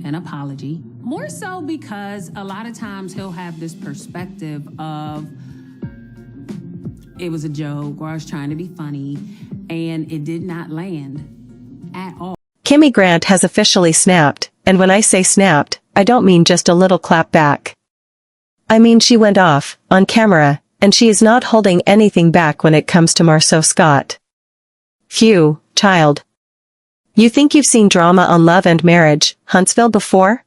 an apology. More so because a lot of times he'll have this perspective of it was a joke or I was trying to be funny, and it did not land at all. Kimmi Grant has officially snapped, and when I say snapped, I don't mean just a little clap back. I mean she went off, on camera, and she is not holding anything back when it comes to Marsau Scott. Phew, child. You think you've seen drama on Love and Marriage, Huntsville before?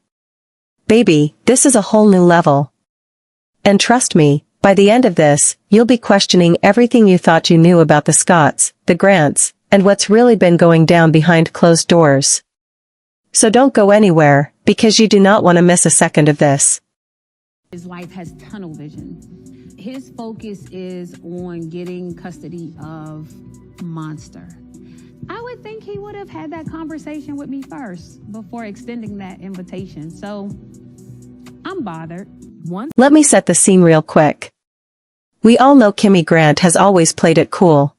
Baby, this is a whole new level. And trust me, by the end of this, you'll be questioning everything you thought you knew about the Scotts, the Grants, and what's really been going down behind closed doors. So don't go anywhere, because you do not want to miss a second of this. His wife has tunnel vision. His focus is on getting custody of Monster. I would think he would have had that conversation with me first before extending that invitation. So I'm bothered. Let me set the scene real quick. We all know Kimmi Grant has always played it cool.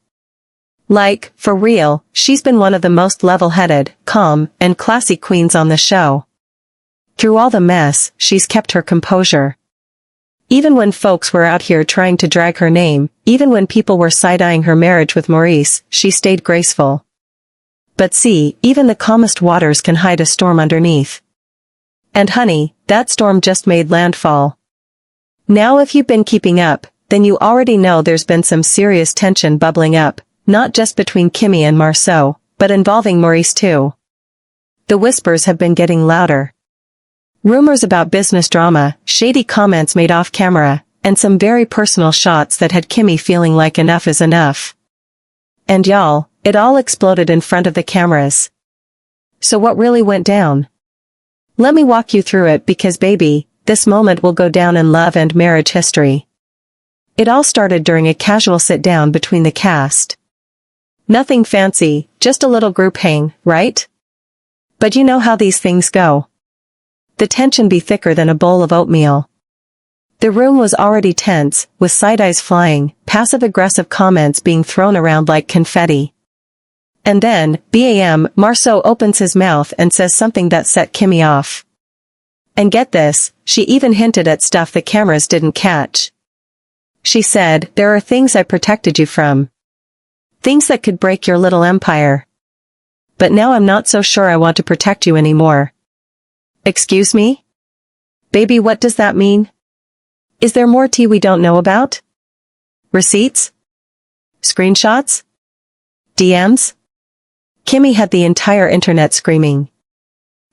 Like, for real, she's been one of the most level-headed, calm, and classy queens on the show. Through all the mess, she's kept her composure. Even when folks were out here trying to drag her name, even when people were side-eyeing her marriage with Maurice, she stayed graceful. But see, even the calmest waters can hide a storm underneath. And honey, that storm just made landfall. Now if you've been keeping up, then you already know there's been some serious tension bubbling up, not just between Kimmi and Marsau, but involving Maurice too. The whispers have been getting louder. Rumors about business drama, shady comments made off camera, and some very personal shots that had Kimmi feeling like enough is enough. And y'all, it all exploded in front of the cameras. So what really went down? Let me walk you through it because baby, this moment will go down in love and marriage history. It all started during a casual sit-down between the cast. Nothing fancy, just a little group hang, right? But you know how these things go. The tension be thicker than a bowl of oatmeal. The room was already tense, with side-eyes flying, passive-aggressive comments being thrown around like confetti. And then, bam, Marsau opens his mouth and says something that set Kimmi off. And get this, she even hinted at stuff the cameras didn't catch. She said, "There are things I protected you from. Things that could break your little empire. But now I'm not so sure I want to protect you anymore." Excuse me? Baby, what does that mean? Is there more tea we don't know about? Receipts? Screenshots? DMs? Kimmi had the entire internet screaming.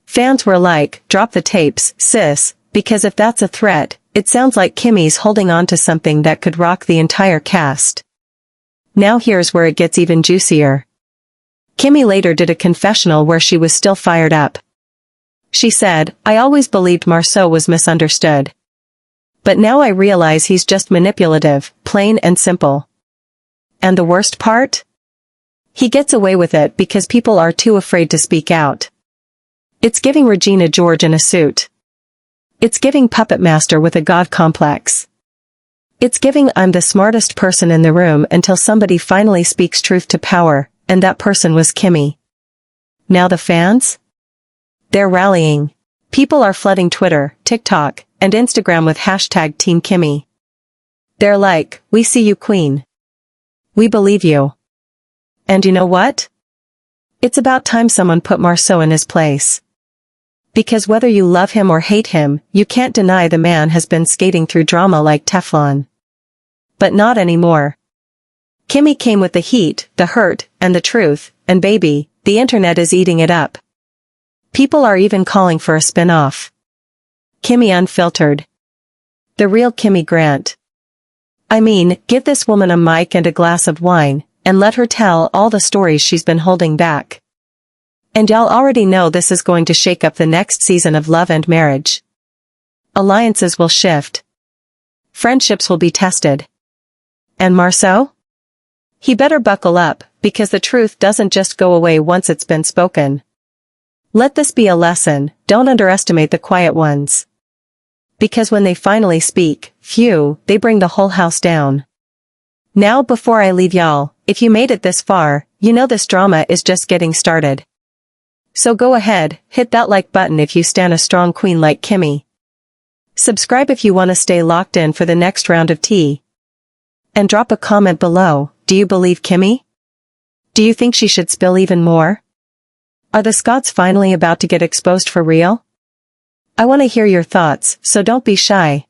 Fans were like, "Drop the tapes, sis," because if that's a threat, it sounds like Kimmi's holding on to something that could rock the entire cast. Now here's where it gets even juicier. Kimmi later did a confessional where she was still fired up. She said, "I always believed Marsau was misunderstood. But now I realize he's just manipulative, plain and simple. And the worst part? He gets away with it because people are too afraid to speak out. It's giving Regina George in a suit. It's giving Puppet Master with a god complex. It's giving I'm the smartest person in the room until somebody finally speaks truth to power, and that person was Kimmi. Now the fans? They're rallying. People are flooding Twitter, TikTok, and Instagram with hashtag Team Kimmi. They're like, "We see you, queen. We believe you." And you know what? It's about time someone put Marsau in his place. Because whether you love him or hate him, you can't deny the man has been skating through drama like Teflon. But not anymore. Kimmi came with the heat, the hurt, and the truth, and baby, the internet is eating it up. People are even calling for a spin-off. Kimmi Unfiltered. The real Kimmi Grant. I mean, give this woman a mic and a glass of wine, and let her tell all the stories she's been holding back. And y'all already know this is going to shake up the next season of Love and Marriage. Alliances will shift. Friendships will be tested. And Marsau? He better buckle up, because the truth doesn't just go away once it's been spoken. Let this be a lesson, don't underestimate the quiet ones. Because when they finally speak, phew, they bring the whole house down. Now before I leave y'all, if you made it this far, you know this drama is just getting started. So go ahead, hit that like button if you stan a strong queen like Kimmi. Subscribe if you want to stay locked in for the next round of tea. And drop a comment below, do you believe Kimmi? Do you think she should spill even more? Are the Scotts finally about to get exposed for real? I want to hear your thoughts, so don't be shy.